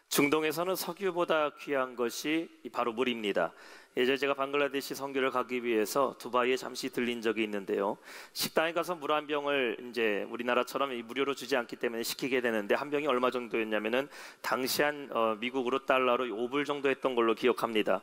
중동에서는 석유보다 귀한 것이 바로 물입니다. 예전에 제가 방글라데시 선교를 가기 위해서 두바이에 잠시 들린 적이 있는데요. 식당에 가서 물 한 병을 이제 우리나라처럼 무료로 주지 않기 때문에 시키게 되는데, 한 병이 얼마 정도였냐면은 당시 한 미국으로 달러로 5불 정도 했던 걸로 기억합니다.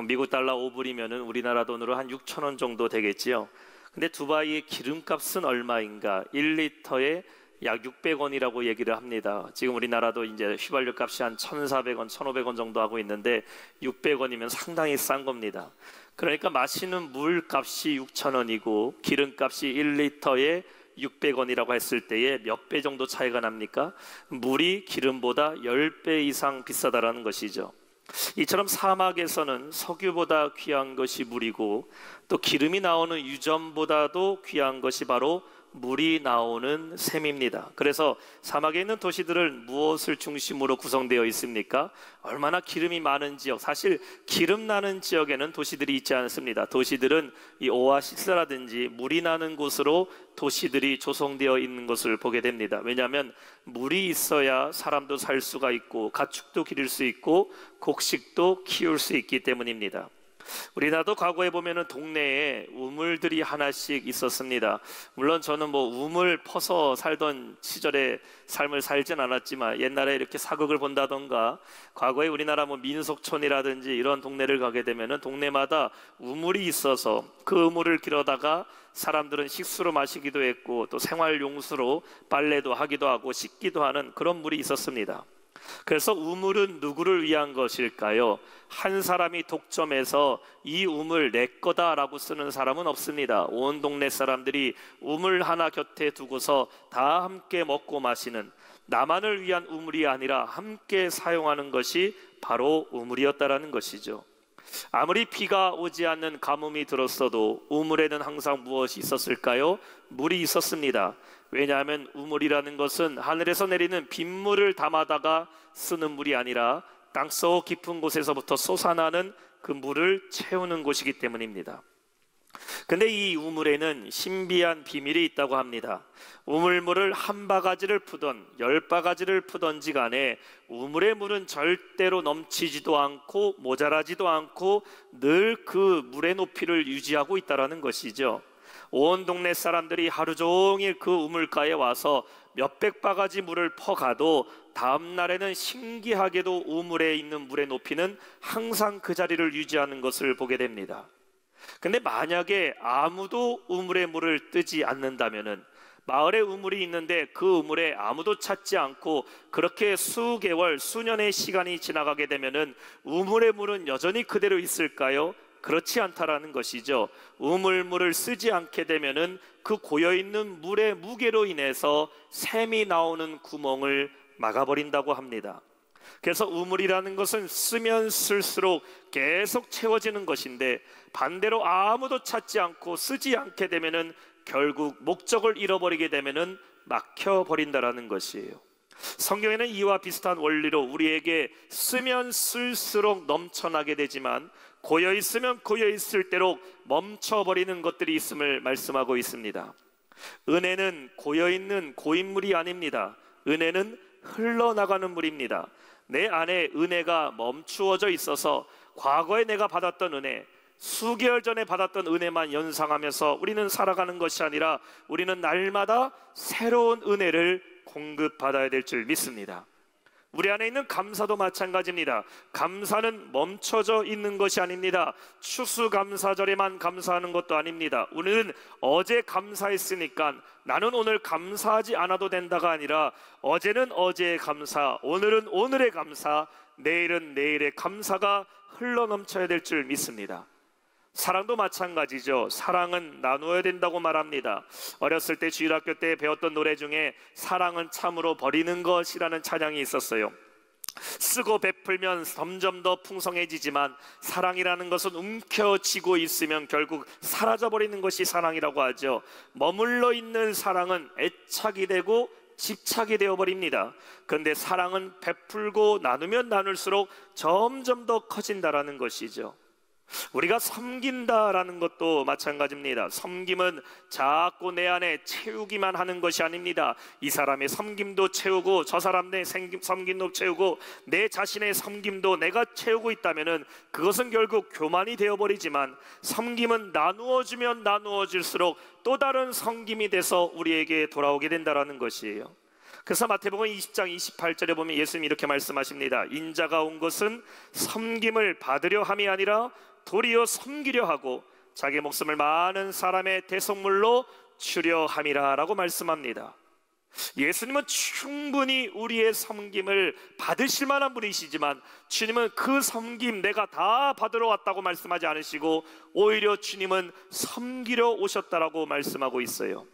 미국 달러 5불이면은 우리나라 돈으로 한 6천 원 정도 되겠지요. 근데 두바이의 기름값은 얼마인가? 1리터에 약 600원이라고 얘기를 합니다. 지금 우리나라도 이제 휘발유 값이 한 1,400원, 1,500원 정도 하고 있는데 600원이면 상당히 싼 겁니다. 그러니까 마시는 물 값이 6,000원이고 기름 값이 1리터에 600원이라고 했을 때에 몇 배 정도 차이가 납니까? 물이 기름보다 10배 이상 비싸다라는 것이죠. 이처럼 사막에서는 석유보다 귀한 것이 물이고, 또 기름이 나오는 유전보다도 귀한 것이 바로 물이 나오는 샘입니다. 그래서 사막에 있는 도시들은 무엇을 중심으로 구성되어 있습니까? 얼마나 기름이 많은 지역, 사실 기름 나는 지역에는 도시들이 있지 않습니다. 도시들은 이 오아시스라든지 물이 나는 곳으로 도시들이 조성되어 있는 것을 보게 됩니다. 왜냐하면 물이 있어야 사람도 살 수가 있고 가축도 기를 수 있고 곡식도 키울 수 있기 때문입니다. 우리나라도 과거에 보면은 동네에 우물들이 하나씩 있었습니다. 물론 저는 우물 퍼서 살던 시절의 삶을 살진 않았지만, 옛날에 이렇게 사극을 본다던가 과거에 우리나라 민속촌이라든지 이런 동네를 가게 되면은 동네마다 우물이 있어서 그 우물을 길어다가 사람들은 식수로 마시기도 했고 또 생활용수로 빨래도 하기도 하고 씻기도 하는 그런 물이 있었습니다. 그래서 우물은 누구를 위한 것일까요? 한 사람이 독점해서 이 우물 내 거다라고 쓰는 사람은 없습니다. 온 동네 사람들이 우물 하나 곁에 두고서 다 함께 먹고 마시는, 나만을 위한 우물이 아니라 함께 사용하는 것이 바로 우물이었다라는 것이죠. 아무리 비가 오지 않는 가뭄이 들었어도 우물에는 항상 무엇이 있었을까요? 물이 있었습니다. 왜냐하면 우물이라는 것은 하늘에서 내리는 빗물을 담아다가 쓰는 물이 아니라 땅속 깊은 곳에서부터 솟아나는 그 물을 채우는 곳이기 때문입니다. 근데 이 우물에는 신비한 비밀이 있다고 합니다. 우물물을 한 바가지를 푸던 10바가지를 푸던지 간에 우물의 물은 절대로 넘치지도 않고 모자라지도 않고 늘 그 물의 높이를 유지하고 있다는 것이죠. 온 동네 사람들이 하루 종일 그 우물가에 와서 몇백 바가지 물을 퍼가도 다음 날에는 신기하게도 우물에 있는 물의 높이는 항상 그 자리를 유지하는 것을 보게 됩니다. 근데 만약에 아무도 우물의 물을 뜨지 않는다면은, 마을에 우물이 있는데 그 우물에 아무도 찾지 않고 그렇게 수개월, 수년의 시간이 지나가게 되면은 우물의 물은 여전히 그대로 있을까요? 그렇지 않다라는 것이죠. 우물물을 쓰지 않게 되면은 그 고여있는 물의 무게로 인해서 샘이 나오는 구멍을 막아버린다고 합니다. 그래서 우물이라는 것은 쓰면 쓸수록 계속 채워지는 것인데, 반대로 아무도 찾지 않고 쓰지 않게 되면은 결국 목적을 잃어버리게 되면은 막혀버린다라는 것이에요. 성경에는 이와 비슷한 원리로 우리에게 쓰면 쓸수록 넘쳐나게 되지만 고여있으면 고여있을 대로 멈춰버리는 것들이 있음을 말씀하고 있습니다. 은혜는 고여있는 고인물이 아닙니다. 은혜는 흘러나가는 물입니다. 내 안에 은혜가 멈추어져 있어서 과거에 내가 받았던 은혜, 수개월 전에 받았던 은혜만 연상하면서 우리는 살아가는 것이 아니라 우리는 날마다 새로운 은혜를 공급받아야 될 줄 믿습니다. 우리 안에 있는 감사도 마찬가지입니다. 감사는 멈춰져 있는 것이 아닙니다. 추수감사절에만 감사하는 것도 아닙니다. 우리는 어제 감사했으니까 나는 오늘 감사하지 않아도 된다가 아니라, 어제는 어제의 감사, 오늘은 오늘의 감사, 내일은 내일의 감사가 흘러넘쳐야 될 줄 믿습니다. 사랑도 마찬가지죠. 사랑은 나누어야 된다고 말합니다. 어렸을 때 주일학교 때 배웠던 노래 중에 사랑은 참으로 버리는 것이라는 찬양이 있었어요. 쓰고 베풀면 점점 더 풍성해지지만 사랑이라는 것은 움켜쥐고 있으면 결국 사라져버리는 것이 사랑이라고 하죠. 머물러 있는 사랑은 애착이 되고 집착이 되어버립니다. 그런데 사랑은 베풀고 나누면 나눌수록 점점 더 커진다라는 것이죠. 우리가 섬긴다라는 것도 마찬가지입니다. 섬김은 자꾸 내 안에 채우기만 하는 것이 아닙니다. 이 사람의 섬김도 채우고 저 사람의 섬김도 채우고 내 자신의 섬김도 내가 채우고 있다면 그것은 결국 교만이 되어버리지만, 섬김은 나누어주면 나누어질수록 또 다른 섬김이 돼서 우리에게 돌아오게 된다는 것이에요. 그래서 마태복음 20장 28절에 보면 예수님이 이렇게 말씀하십니다. 인자가 온 것은 섬김을 받으려 함이 아니라 도리어 섬기려 하고 자기 목숨을 많은 사람의 대속물로 주려 함이라 라고 말씀합니다. 예수님은 충분히 우리의 섬김을 받으실 만한 분이시지만, 주님은 그 섬김 내가 다 받으러 왔다고 말씀하지 않으시고 오히려 주님은 섬기려 오셨다라고 말씀하고 있어요.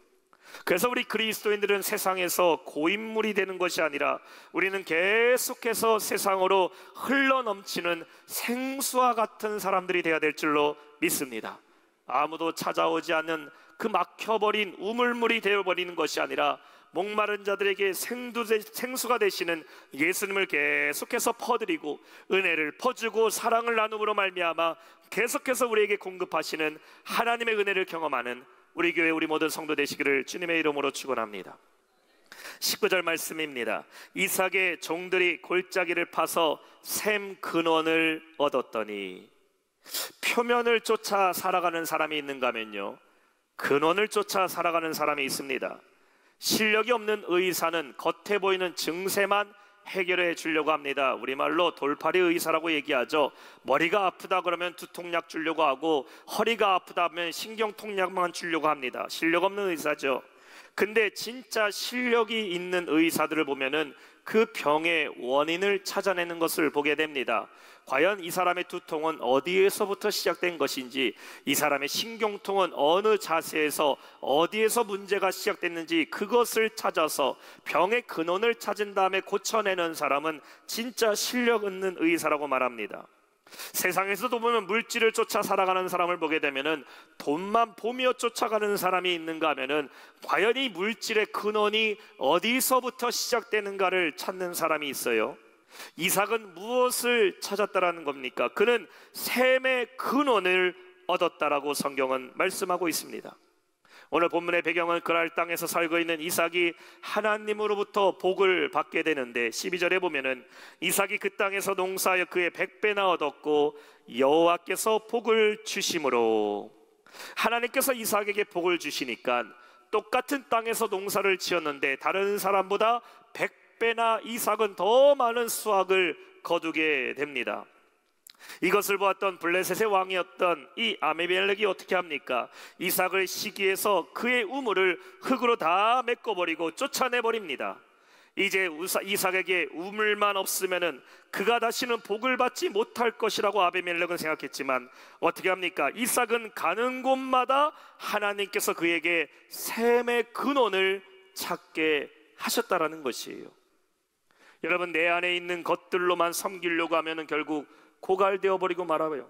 그래서 우리 그리스도인들은 세상에서 고인물이 되는 것이 아니라 우리는 계속해서 세상으로 흘러넘치는 생수와 같은 사람들이 되어야 될 줄로 믿습니다. 아무도 찾아오지 않는 그 막혀버린 우물물이 되어버리는 것이 아니라 목마른 자들에게 생수가 되시는 예수님을 계속해서 퍼드리고 은혜를 퍼주고 사랑을 나눔으로 말미암아 계속해서 우리에게 공급하시는 하나님의 은혜를 경험하는 우리 교회 우리 모든 성도 되시기를 주님의 이름으로 축원합니다. 19절 말씀입니다. 이삭의 종들이 골짜기를 파서 샘 근원을 얻었더니, 표면을 쫓아 살아가는 사람이 있는가 하면요, 근원을 쫓아 살아가는 사람이 있습니다. 실력이 없는 의사는 겉에 보이는 증세만 해결해 주려고 합니다. 우리말로 돌팔이 의사라고 얘기하죠. 머리가 아프다 그러면 두통약 주려고 하고, 허리가 아프다 하면 신경통약만 주려고 합니다. 실력 없는 의사죠. 근데 진짜 실력이 있는 의사들을 보면은 그 병의 원인을 찾아내는 것을 보게 됩니다. 과연 이 사람의 두통은 어디에서부터 시작된 것인지, 이 사람의 신경통은 어느 자세에서 어디에서 문제가 시작됐는지 그것을 찾아서 병의 근원을 찾은 다음에 고쳐내는 사람은 진짜 실력 있는 의사라고 말합니다. 세상에서도 보면 물질을 쫓아 살아가는 사람을 보게 되면은 돈만 보며 쫓아가는 사람이 있는가 하면은 과연 이 물질의 근원이 어디서부터 시작되는가를 찾는 사람이 있어요. 이삭은 무엇을 찾았다라는 겁니까? 그는 샘의 근원을 얻었다라고 성경은 말씀하고 있습니다. 오늘 본문의 배경은 그랄 땅에서 살고 있는 이삭이 하나님으로부터 복을 받게 되는데, 12절에 보면은 이삭이 그 땅에서 농사하여 그의 100배나 얻었고 여호와께서 복을 주심으로, 하나님께서 이삭에게 복을 주시니까 똑같은 땅에서 농사를 지었는데 다른 사람보다 100배나 이삭은 더 많은 수확을 거두게 됩니다. 이것을 보았던 블레셋의 왕이었던 이 아비멜렉이 어떻게 합니까? 이삭을 시기해서 그의 우물을 흙으로 다 메꿔버리고 쫓아내버립니다. 이제 이삭에게 우물만 없으면은 그가 다시는 복을 받지 못할 것이라고 아비멜렉은 생각했지만 어떻게 합니까? 이삭은 가는 곳마다 하나님께서 그에게 샘의 근원을 찾게 하셨다라는 것이에요. 여러분, 내 안에 있는 것들로만 섬기려고 하면은 결국 고갈되어 버리고 말아요.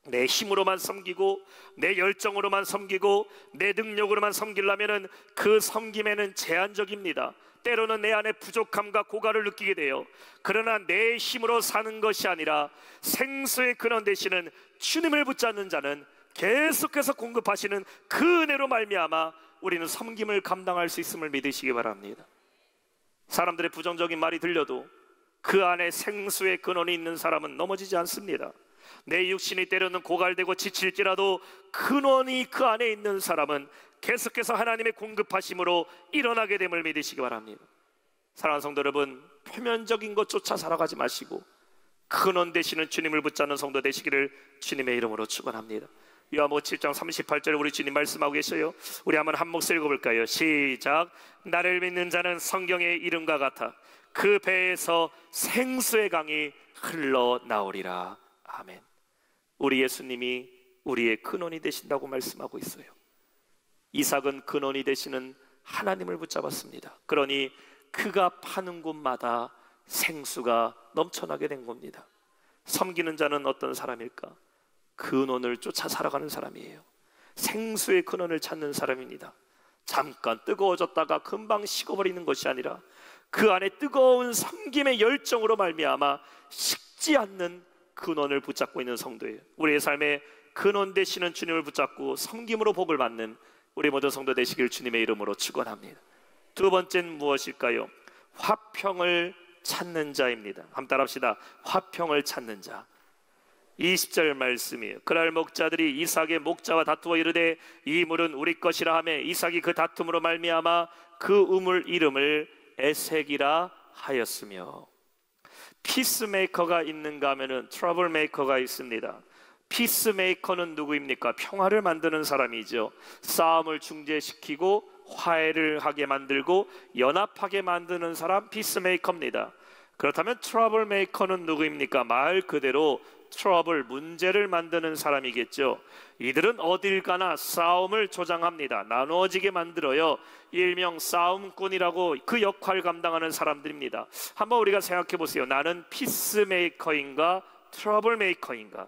내 힘으로만 섬기고 내 열정으로만 섬기고 내 능력으로만 섬기려면은 그 섬김에는 제한적입니다. 때로는 내 안에 부족함과 고갈을 느끼게 돼요. 그러나 내 힘으로 사는 것이 아니라 생수의 근원 되시는 주님을 붙잡는 자는 계속해서 공급하시는 그 은혜로 말미암아 우리는 섬김을 감당할 수 있음을 믿으시기 바랍니다. 사람들의 부정적인 말이 들려도 그 안에 생수의 근원이 있는 사람은 넘어지지 않습니다. 내 육신이 때로는 고갈되고 지칠지라도 근원이 그 안에 있는 사람은 계속해서 하나님의 공급하심으로 일어나게 됨을 믿으시기 바랍니다. 사랑하는 성도 여러분, 표면적인 것 쫓아 살아가지 마시고 근원 되시는 주님을 붙잡는 성도 되시기를 주님의 이름으로 축원합니다. 요한복음 7장 38절에 우리 주님 말씀하고 계셔요. 우리 한번 한 목소리 읽어볼까요? 시작. 나를 믿는 자는 성경의 이름과 같아 그 배에서 생수의 강이 흘러나오리라. 아멘. 우리 예수님이 우리의 근원이 되신다고 말씀하고 있어요. 이삭은 근원이 되시는 하나님을 붙잡았습니다. 그러니 그가 파는 곳마다 생수가 넘쳐나게 된 겁니다. 섬기는 자는 어떤 사람일까? 근원을 쫓아 살아가는 사람이에요. 생수의 근원을 찾는 사람입니다. 잠깐 뜨거워졌다가 금방 식어버리는 것이 아니라 그 안에 뜨거운 섬김의 열정으로 말미암아 식지 않는 근원을 붙잡고 있는 성도예요. 우리의 삶의 근원 되시는 주님을 붙잡고 섬김으로 복을 받는 우리 모든 성도 되시길 주님의 이름으로 축원합니다. 두 번째는 무엇일까요? 화평을 찾는 자입니다. 한번 따라합시다. 화평을 찾는 자. 20절 말씀이에요. 그날 목자들이 이삭의 목자와 다투어 이르되 이 물은 우리 것이라 하며 이삭이 그 다툼으로 말미암아 그 우물 이름을 에색이라 하였으며. 피스메이커가 있는가 하면은 트러블 메이커가 있습니다. 피스메이커는 누구입니까? 평화를 만드는 사람이죠. 싸움을 중재시키고 화해를 하게 만들고 연합하게 만드는 사람, 피스메이커입니다. 그렇다면 트러블 메이커는 누구입니까? 말 그대로 트러블, 문제를 만드는 사람이겠죠. 이들은 어딜 가나 싸움을 조장합니다. 나누어지게 만들어요. 일명 싸움꾼이라고 그 역할을 감당하는 사람들입니다. 한번 우리가 생각해 보세요. 나는 피스메이커인가 트러블 메이커인가?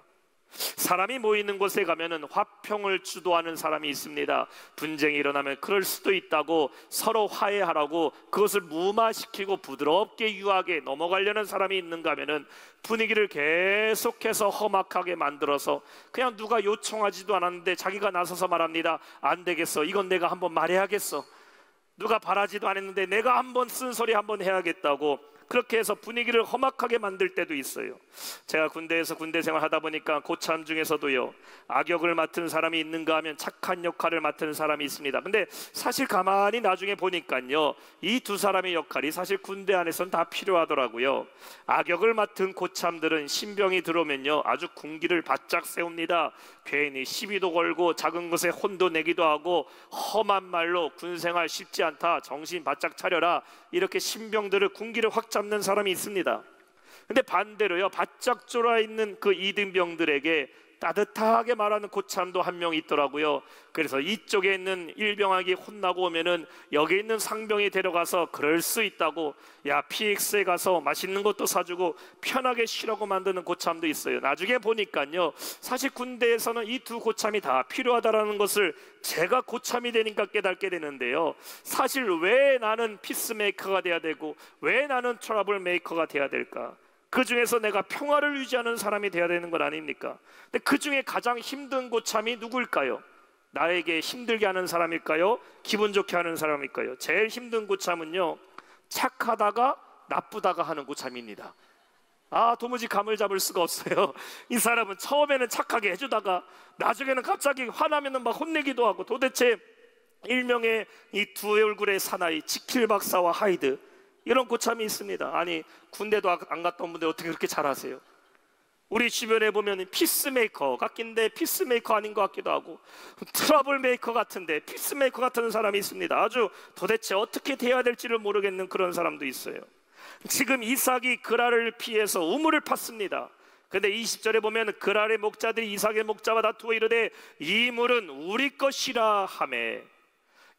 사람이 모이는 곳에 가면은 화평을 주도하는 사람이 있습니다. 분쟁이 일어나면 그럴 수도 있다고 서로 화해하라고 그것을 무마시키고 부드럽게 유하게 넘어가려는 사람이 있는가 하면은 분위기를 계속해서 험악하게 만들어서 그냥 누가 요청하지도 않았는데 자기가 나서서 말합니다. 안 되겠어, 이건 내가 한번 말해야겠어. 누가 바라지도 않았는데 내가 한번 쓴소리 한번 해야겠다고 그렇게 해서 분위기를 험악하게 만들 때도 있어요. 제가 군대에서 군대 생활 하다 보니까 고참 중에서도요, 악역을 맡은 사람이 있는가 하면 착한 역할을 맡은 사람이 있습니다. 근데 사실 가만히 나중에 보니까요, 이 두 사람의 역할이 사실 군대 안에서는 다 필요하더라고요. 악역을 맡은 고참들은 신병이 들어오면요 아주 군기를 바짝 세웁니다. 괜히 시비도 걸고 작은 것에 혼도 내기도 하고 험한 말로 군생활 쉽지 않다, 정신 바짝 차려라, 이렇게 신병들을 군기를 확 잡는 사람이 있습니다. 근데 반대로요, 바짝 졸아 있는 그 이등병들에게 따뜻하게 말하는 고참도 한 명 있더라고요. 그래서 이쪽에 있는 일병에게 혼나고 오면은 여기 있는 상병이 데려가서 그럴 수 있다고, 야 PX에 가서 맛있는 것도 사주고 편하게 쉬라고 만드는 고참도 있어요. 나중에 보니까요, 사실 군대에서는 이 두 고참이 다 필요하다라는 것을 제가 고참이 되니까 깨닫게 되는데요, 사실 왜 나는 피스메이커가 돼야 되고 왜 나는 트러블 메이커가 돼야 될까? 그 중에서 내가 평화를 유지하는 사람이 되어야 되는 것 아닙니까? 근데 그 중에 가장 힘든 고참이 누구일까요? 나에게 힘들게 하는 사람일까요? 기분 좋게 하는 사람일까요? 제일 힘든 고참은요, 착하다가 나쁘다가 하는 고참입니다. 도무지 감을 잡을 수가 없어요. 이 사람은 처음에는 착하게 해주다가 나중에는 갑자기 화나면 막 혼내기도 하고, 도대체 일명의 이 두 얼굴의 사나이 지킬 박사와 하이드, 이런 고참이 있습니다. 아니 군대도 안 갔던 분들 어떻게 그렇게 잘하세요? 우리 주변에 보면 피스메이커 같긴데 피스메이커 아닌 것 같기도 하고, 트러블 메이커 같은데 피스메이커 같은 사람이 있습니다. 아주 도대체 어떻게 돼야 될지를 모르겠는 그런 사람도 있어요. 지금 이삭이 그랄을 피해서 우물을 팠습니다. 근데 20절에 보면 그랄의 목자들이 이삭의 목자와 다투어 이르되 이 물은 우리 것이라 하매.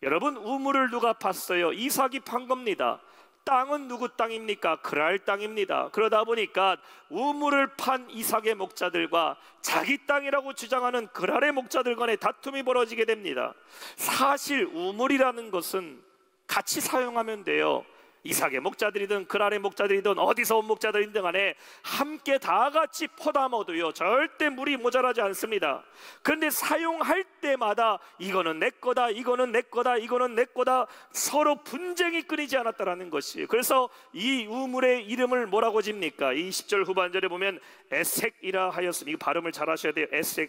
여러분, 우물을 누가 팠어요? 이삭이 판 겁니다. 땅은 누구 땅입니까? 그랄 땅입니다. 그러다 보니까 우물을 판 이삭의 목자들과 자기 땅이라고 주장하는 그랄의 목자들 간에 다툼이 벌어지게 됩니다. 사실 우물이라는 것은 같이 사용하면 돼요. 이삭의 목자들이든 그랄의 목자들이든 어디서 온 목자들이든 간에 함께 다 같이 퍼담아도요 절대 물이 모자라지 않습니다. 그런데 사용할 때마다 이거는 내 거다, 이거는 내 거다, 이거는 내 거다, 서로 분쟁이 끊이지 않았다라는 것이에요. 그래서 이 우물의 이름을 뭐라고 집니까? 이 10절 후반절에 보면 에색이라 하였으니, 이 발음을 잘 하셔야 돼요. 에색,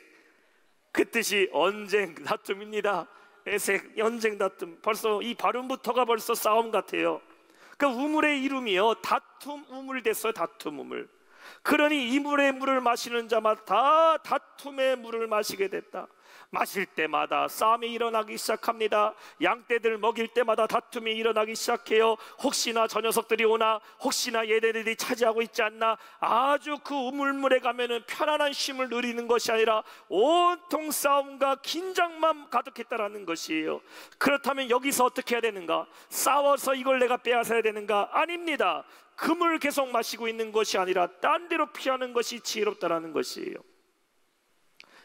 그 뜻이 언쟁 다툼입니다. 에색, 언쟁 다툼. 벌써 이 발음부터가 벌써 싸움 같아요. 그 우물의 이름이요 다툼 우물 됐어요. 다툼 우물. 그러니 이 물의 물을 마시는 자마다 다 다툼의 물을 마시게 됐다. 마실 때마다 싸움이 일어나기 시작합니다. 양떼들 먹일 때마다 다툼이 일어나기 시작해요. 혹시나 저 녀석들이 오나, 혹시나 얘네들이 차지하고 있지 않나. 아주 그 우물물에 가면은 편안한 쉼을 누리는 것이 아니라 온통 싸움과 긴장만 가득했다라는 것이에요. 그렇다면 여기서 어떻게 해야 되는가? 싸워서 이걸 내가 빼앗아야 되는가? 아닙니다. 그 물 계속 마시고 있는 것이 아니라 딴 데로 피하는 것이 지혜롭다라는 것이에요.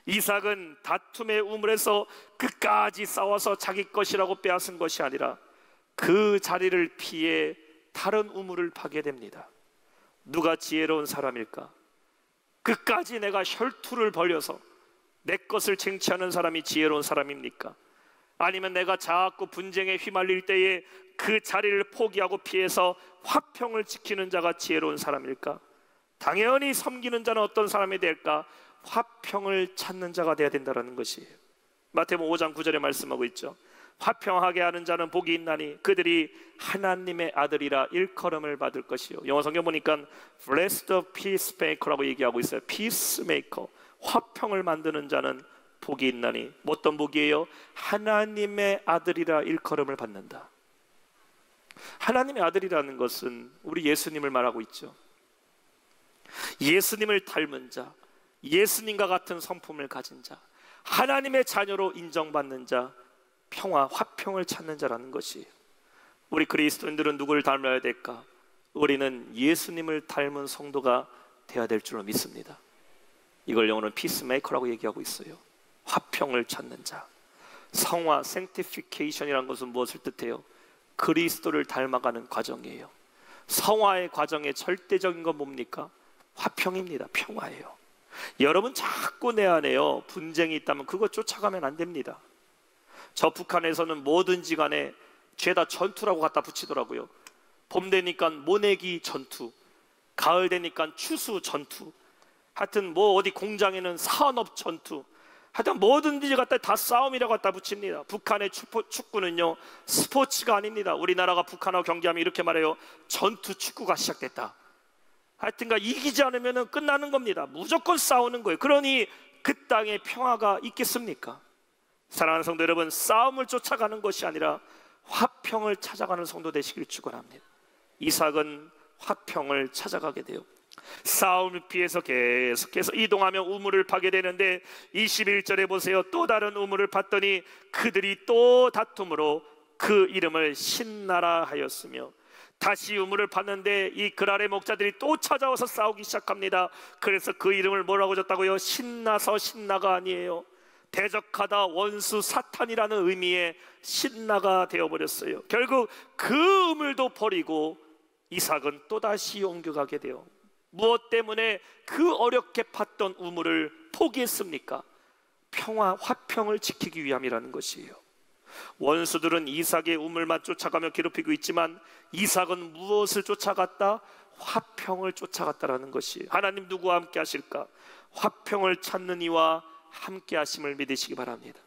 이삭은 다툼의 우물에서 끝까지 싸워서 자기 것이라고 빼앗은 것이 아니라 그 자리를 피해 다른 우물을 파게 됩니다. 누가 지혜로운 사람일까? 끝까지 내가 혈투를 벌여서 내 것을 쟁취하는 사람이 지혜로운 사람입니까? 아니면 내가 자꾸 분쟁에 휘말릴 때에 그 자리를 포기하고 피해서 화평을 지키는 자가 지혜로운 사람일까? 당연히 섬기는 자는 어떤 사람이 될까? 화평을 찾는 자가 되어야 된다는 것이에요. 마태복음 5장 9절에 말씀하고 있죠. 화평하게 하는 자는 복이 있나니 그들이 하나님의 아들이라 일컬음을 받을 것이요. 영어 성경 보니까 Blessed the peacemaker라고 얘기하고 있어요. peacemaker, 화평을 만드는 자는 복이 있나니. 어떤 복이에요? 하나님의 아들이라 일컬음을 받는다. 하나님의 아들이라는 것은 우리 예수님을 말하고 있죠. 예수님을 닮은 자, 예수님과 같은 성품을 가진 자, 하나님의 자녀로 인정받는 자, 평화, 화평을 찾는 자라는 것이에요. 우리 그리스도인들은 누구를 닮아야 될까? 우리는 예수님을 닮은 성도가 되어야 될 줄로 믿습니다. 이걸 영어로는 피스메이커라고 얘기하고 있어요. 화평을 찾는 자. 성화, sanctification이라는 것은 무엇을 뜻해요? 그리스도를 닮아가는 과정이에요. 성화의 과정의 절대적인 건 뭡니까? 화평입니다. 평화예요. 여러분 자꾸 내 안에요 분쟁이 있다면 그거 쫓아가면 안 됩니다. 저 북한에서는 뭐든지 간에 죄다 전투라고 갖다 붙이더라고요. 봄 되니까 모내기 전투, 가을 되니까 추수 전투, 하여튼 뭐 어디 공장에는 산업 전투, 하여튼 뭐든지 갖다 다 싸움이라고 갖다 붙입니다. 북한의 축구는요 스포츠가 아닙니다. 우리나라가 북한하고 경기하면 이렇게 말해요. 전투 축구가 시작됐다. 하여튼가 이기지 않으면 끝나는 겁니다. 무조건 싸우는 거예요. 그러니 그 땅에 평화가 있겠습니까? 사랑하는 성도 여러분, 싸움을 쫓아가는 것이 아니라 화평을 찾아가는 성도 되시길 축원합니다. 이삭은 화평을 찾아가게 돼요. 싸움을 피해서 계속해서 이동하며 우물을 파게 되는데 21절에 보세요. 또 다른 우물을 팠더니 그들이 또 다툼으로 그 이름을 신나라 하였으며, 다시 우물을 팠는데 이 그랄의 목자들이 또 찾아와서 싸우기 시작합니다. 그래서 그 이름을 뭐라고 줬다고요? 신나서 신나가 아니에요. 대적하다, 원수, 사탄이라는 의미의 신나가 되어버렸어요. 결국 그 우물도 버리고 이삭은 또다시 옮겨가게 돼요. 무엇 때문에 그 어렵게 팠던 우물을 포기했습니까? 평화, 화평을 지키기 위함이라는 것이에요. 원수들은 이삭의 우물만 쫓아가며 괴롭히고 있지만 이삭은 무엇을 쫓아갔다? 화평을 쫓아갔다라는 것이. 하나님 누구와 함께 하실까? 화평을 찾는 이와 함께 하심을 믿으시기 바랍니다.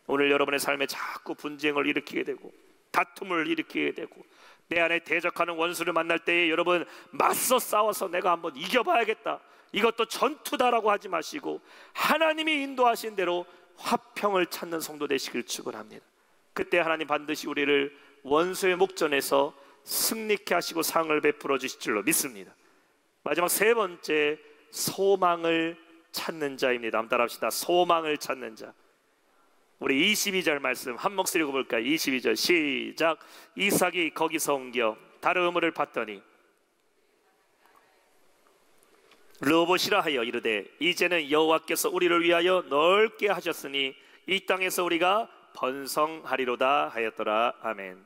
오늘 여러분의 삶에 자꾸 분쟁을 일으키게 되고 다툼을 일으키게 되고 내 안에 대적하는 원수를 만날 때에 여러분 맞서 싸워서 내가 한번 이겨봐야겠다, 이것도 전투다라고 하지 마시고 하나님이 인도하신 대로 화평을 찾는 성도 되시길 축원합니다. 그때 하나님 반드시 우리를 원수의 목전에서 승리케 하시고 상을 베풀어 주실 줄로 믿습니다. 마지막 세 번째, 소망을 찾는 자입니다. 한번 따라합시다. 소망을 찾는 자. 우리 22절 말씀 한 목소리 읽어볼까요? 22절 시작. 이삭이 거기서 옮겨 다른 우물을 팠더니 르호봇이라 하여 이르되 이제는 여호와께서 우리를 위하여 넓게 하셨으니 이 땅에서 우리가 번성하리로다 하였더라. 아멘.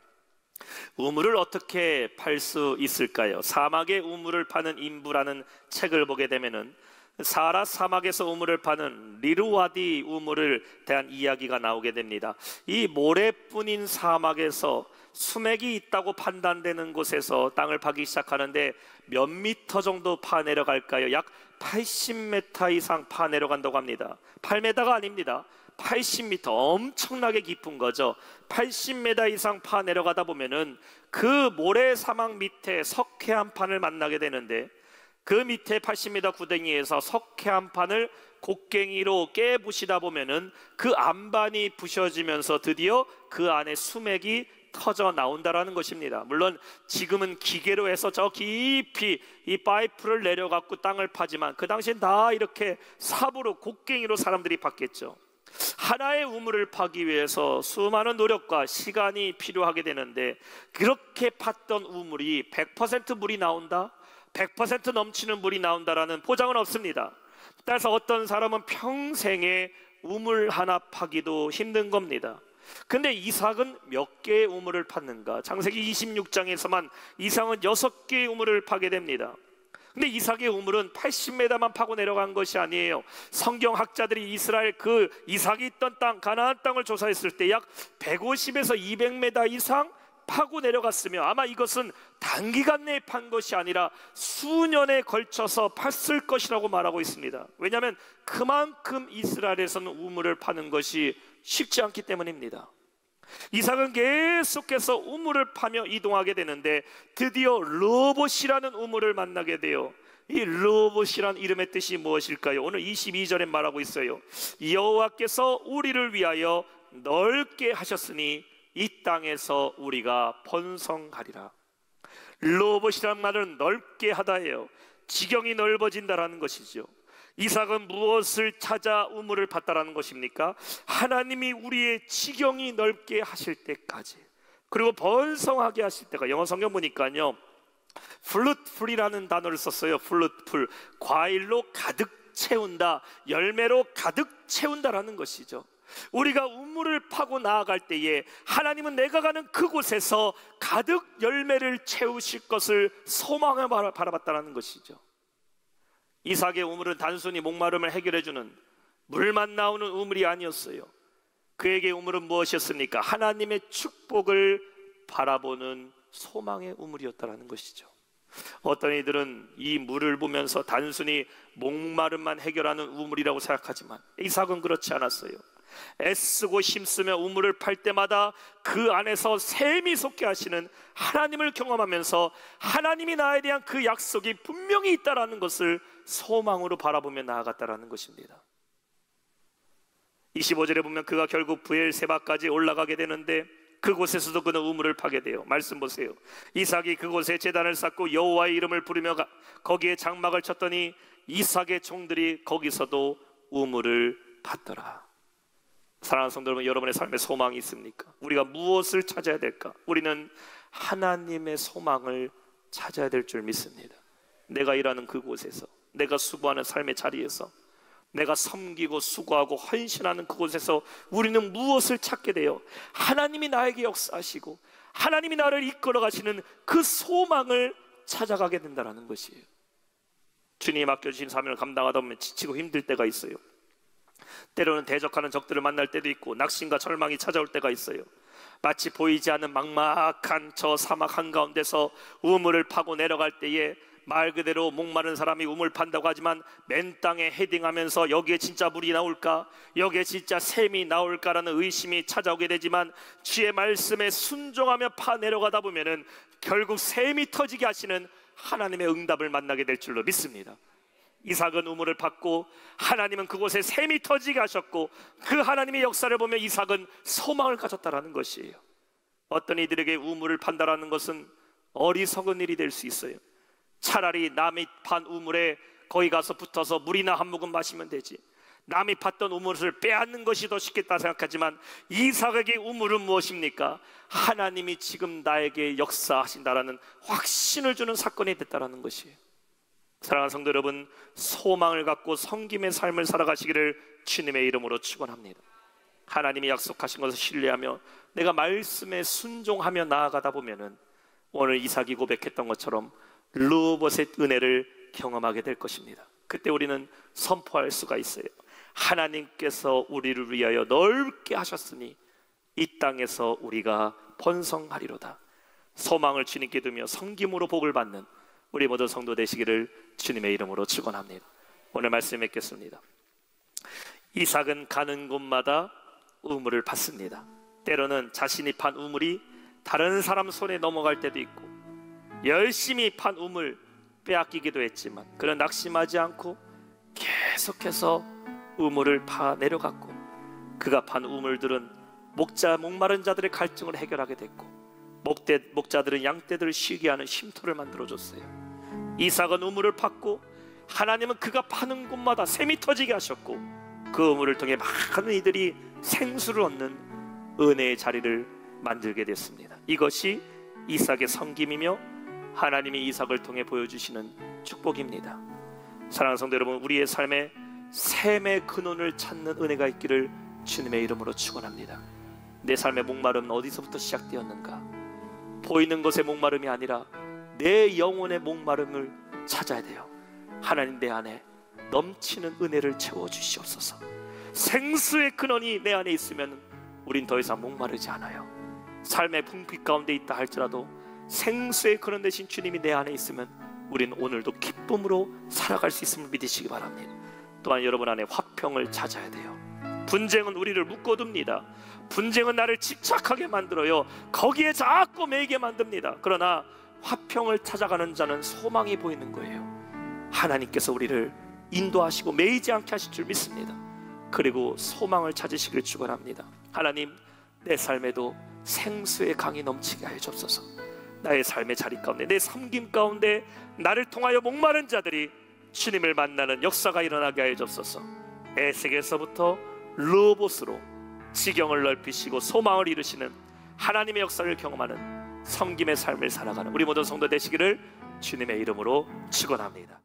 우물을 어떻게 팔 수 있을까요? 사막의 우물을 파는 인부라는 책을 보게 되면은 사라 사막에서 우물을 파는 리루와디 우물을 대한 이야기가 나오게 됩니다. 이 모래뿐인 사막에서 수맥이 있다고 판단되는 곳에서 땅을 파기 시작하는데 몇 미터 정도 파 내려갈까요? 약 80m 이상 파 내려간다고 합니다. 8m가 아닙니다. 80m, 엄청나게 깊은 거죠. 80m 이상 파 내려가다 보면은 그 모래 사막 밑에 석회 한 판을 만나게 되는데 그 밑에 80m 구덩이에서 석회 한 판을 곡괭이로 깨부시다 보면은 그 안반이 부셔지면서 드디어 그 안에 수맥이 터져 나온다라는 것입니다. 물론 지금은 기계로 해서 저 깊이 이 파이프를 내려갖고 땅을 파지만 그 당시엔 다 이렇게 삽으로 곡괭이로 사람들이 팠겠죠. 하나의 우물을 파기 위해서 수많은 노력과 시간이 필요하게 되는데 그렇게 팠던 우물이 100% 물이 나온다? 100% 넘치는 물이 나온다라는 보장은 없습니다. 따라서 어떤 사람은 평생에 우물 하나 파기도 힘든 겁니다. 근데 이삭은 몇 개의 우물을 팠는가? 창세기 26장에서만 이삭은 6개의 우물을 파게 됩니다. 근데 이삭의 우물은 80m만 파고 내려간 것이 아니에요. 성경학자들이 이스라엘 그 이삭이 있던 땅 가나안 땅을 조사했을 때 약 150에서 200m 이상 파고 내려갔으며, 아마 이것은 단기간 내에 판 것이 아니라 수년에 걸쳐서 팠을 것이라고 말하고 있습니다. 왜냐하면 그만큼 이스라엘에서는 우물을 파는 것이 쉽지 않기 때문입니다. 이삭은 계속해서 우물을 파며 이동하게 되는데 드디어 르호봇이라는 우물을 만나게 돼요. 이 르호봇이란 이름의 뜻이 무엇일까요? 오늘 22절에 말하고 있어요. 여호와께서 우리를 위하여 넓게 하셨으니 이 땅에서 우리가 번성하리라. 르호봇이란 말은 넓게 하다예요. 지경이 넓어진다라는 것이죠. 이삭은 무엇을 찾아 우물을 팠다라는 것입니까? 하나님이 우리의 지경이 넓게 하실 때까지, 그리고 번성하게 하실 때가, 영어 성경 보니까요 fruitful이라는 단어를 썼어요. fruitful, 과일로 가득 채운다, 열매로 가득 채운다라는 것이죠. 우리가 우물을 파고 나아갈 때에 하나님은 내가 가는 그곳에서 가득 열매를 채우실 것을 소망을 바라봤다는 것이죠. 이삭의 우물은 단순히 목마름을 해결해주는 물만 나오는 우물이 아니었어요. 그에게 우물은 무엇이었습니까? 하나님의 축복을 바라보는 소망의 우물이었다는 것이죠. 어떤 이들은 이 물을 보면서 단순히 목마름만 해결하는 우물이라고 생각하지만 이삭은 그렇지 않았어요. 애쓰고 힘쓰며 우물을 팔 때마다 그 안에서 샘이 솟게 하시는 하나님을 경험하면서 하나님이 나에 대한 그 약속이 분명히 있다라는 것을 소망으로 바라보며 나아갔다라는 것입니다. 25절에 보면 그가 결국 브엘세바까지 올라가게 되는데 그곳에서도 그는 우물을 파게 돼요. 말씀 보세요. 이삭이 그곳에 제단을 쌓고 여호와의 이름을 부르며 거기에 장막을 쳤더니 이삭의 종들이 거기서도 우물을 팠더라. 사랑하는 성도 여러분, 여러분의 삶에 소망이 있습니까? 우리가 무엇을 찾아야 될까? 우리는 하나님의 소망을 찾아야 될 줄 믿습니다. 내가 일하는 그곳에서, 내가 수고하는 삶의 자리에서, 내가 섬기고 수고하고 헌신하는 그곳에서 우리는 무엇을 찾게 돼요? 하나님이 나에게 역사하시고 하나님이 나를 이끌어 가시는 그 소망을 찾아가게 된다는 것이에요. 주님이 맡겨주신 사명을 감당하다 보면 지치고 힘들 때가 있어요. 때로는 대적하는 적들을 만날 때도 있고 낙심과 절망이 찾아올 때가 있어요. 마치 보이지 않는 막막한 저 사막 한가운데서 우물을 파고 내려갈 때에 말 그대로 목마른 사람이 우물 판다고 하지만 맨 땅에 헤딩하면서 여기에 진짜 물이 나올까? 여기에 진짜 샘이 나올까라는 의심이 찾아오게 되지만 주의 말씀에 순종하며 파 내려가다 보면은 결국 샘이 터지게 하시는 하나님의 응답을 만나게 될 줄로 믿습니다. 이삭은 우물을 팠고 하나님은 그곳에 샘이 터지게 하셨고 그 하나님의 역사를 보며 이삭은 소망을 가졌다라는 것이에요. 어떤 이들에게 우물을 판다라는 것은 어리석은 일이 될 수 있어요. 차라리 남이 판 우물에 거기 가서 붙어서 물이나 한 모금 마시면 되지, 남이 팠던 우물을 빼앗는 것이 더 쉽겠다 생각하지만 이삭에게 우물은 무엇입니까? 하나님이 지금 나에게 역사하신다라는 확신을 주는 사건이 됐다라는 것이에요. 사랑하는 성도 여러분, 소망을 갖고 섬김의 삶을 살아가시기를 주님의 이름으로 축원합니다. 하나님이 약속하신 것을 신뢰하며 내가 말씀에 순종하며 나아가다 보면은 오늘 이삭이 고백했던 것처럼 르호봇의 은혜를 경험하게 될 것입니다. 그때 우리는 선포할 수가 있어요. 하나님께서 우리를 위하여 넓게 하셨으니 이 땅에서 우리가 번성하리로다. 소망을 주님께 두며 섬김으로 복을 받는 우리 모든 성도 되시기를 주님의 이름으로 축원합니다. 오늘 말씀 맺겠습니다. 이삭은 가는 곳마다 우물을 팠습니다. 때로는 자신이 판 우물이 다른 사람 손에 넘어갈 때도 있고 열심히 판 우물 빼앗기기도 했지만 그는 낙심하지 않고 계속해서 우물을 파 내려갔고 그가 판 우물들은 목마른 자들의 갈증을 해결하게 됐고 목자들은 양떼들을 쉬게 하는 쉼터를 만들어줬어요. 이삭은 우물을 팠고 하나님은 그가 파는 곳마다 샘이 터지게 하셨고 그 우물을 통해 많은 이들이 생수를 얻는 은혜의 자리를 만들게 됐습니다. 이것이 이삭의 섬김이며 하나님이 이삭을 통해 보여주시는 축복입니다. 사랑하는 성도 여러분, 우리의 삶에 샘의 근원을 찾는 은혜가 있기를 주님의 이름으로 축원합니다. 내 삶의 목마름은 어디서부터 시작되었는가? 보이는 것의 목마름이 아니라 내 영혼의 목마름을 찾아야 돼요. 하나님, 내 안에 넘치는 은혜를 채워주시옵소서. 생수의 근원이 내 안에 있으면 우린 더 이상 목마르지 않아요. 삶의 궁핍 가운데 있다 할지라도 생수의 근원 되신 주님이 내 안에 있으면 우린 오늘도 기쁨으로 살아갈 수 있음을 믿으시기 바랍니다. 또한 여러분 안에 화평을 찾아야 돼요. 분쟁은 우리를 묶어둡니다. 분쟁은 나를 집착하게 만들어요. 거기에 자꾸 매이게 만듭니다. 그러나 화평을 찾아가는 자는 소망이 보이는 거예요. 하나님께서 우리를 인도하시고 매이지 않게 하실 줄 믿습니다. 그리고 소망을 찾으시길 축원합니다. 하나님, 내 삶에도 생수의 강이 넘치게 하여 주옵소서. 나의 삶의 자리 가운데, 내 섬김 가운데 나를 통하여 목마른 자들이 주님을 만나는 역사가 일어나게 하여 주옵소서. 에색에서부터 르보스로 지경을 넓히시고 소망을 이루시는 하나님의 역사를 경험하는 섬김의 삶을 살아가는 우리 모든 성도 되시기를 주님의 이름으로 축원합니다.